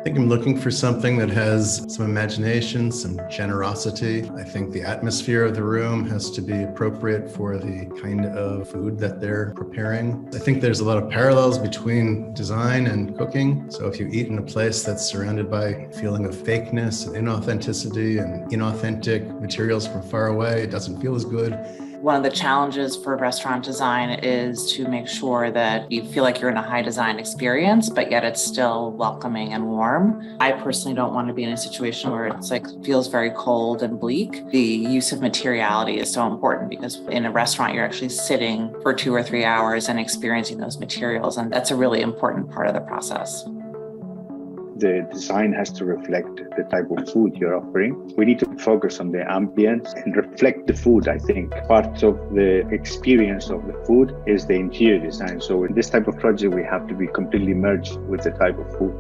think I'm looking for something that has some imagination, some generosity. I think the atmosphere of the room has to be appropriate for the kind of food that they're preparing. I think there's a lot of parallels between design and cooking. So if you eat in a place that's surrounded by a feeling of fakeness and inauthenticity and inauthentic materials from far away, it doesn't feel as good. One of the challenges for restaurant design is to make sure that you feel like you're in a high design experience, but yet it's still welcoming and warm. I personally don't want to be in a situation where it's feels very cold and bleak. The use of materiality is so important because in a restaurant, you're actually sitting for 2 or 3 hours and experiencing those materials. And that's a really important part of the process. The design has to reflect the type of food you're offering. We need to focus on the ambience and reflect the food, I think. Part of the experience of the food is the interior design. So in this type of project, we have to be completely merged with the type of food.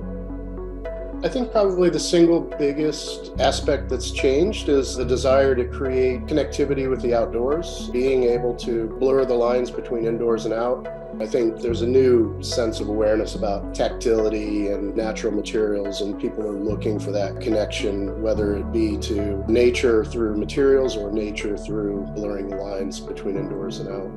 I think probably the single biggest aspect that's changed is the desire to create connectivity with the outdoors, being able to blur the lines between indoors and out. I think there's a new sense of awareness about tactility and natural materials, and people are looking for that connection, whether it be to nature through materials or nature through blurring the lines between indoors and out.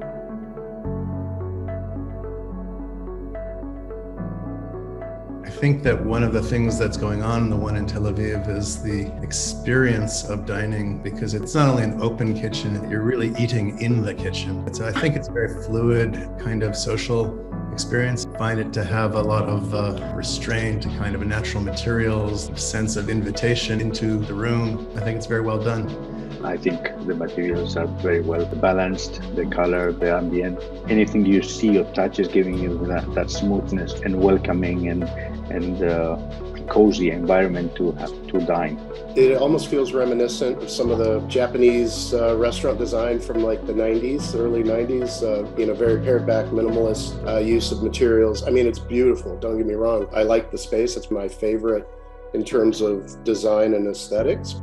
I think that one of the things that's going on in the one in Tel Aviv is the experience of dining, because it's not only an open kitchen, you're really eating in the kitchen. So I think it's a very fluid kind of social experience. I find it to have a lot of restraint, kind of a natural materials, sense of invitation into the room. I think it's very well done. I think the materials are very well balanced, the color, the ambient. Anything you see or touch is giving you that smoothness and welcoming and cozy environment to dine. It almost feels reminiscent of some of the Japanese restaurant design from like the 90s, early 90s, very pared back, minimalist use of materials. I mean, it's beautiful, don't get me wrong. I like the space, it's my favorite in terms of design and aesthetics.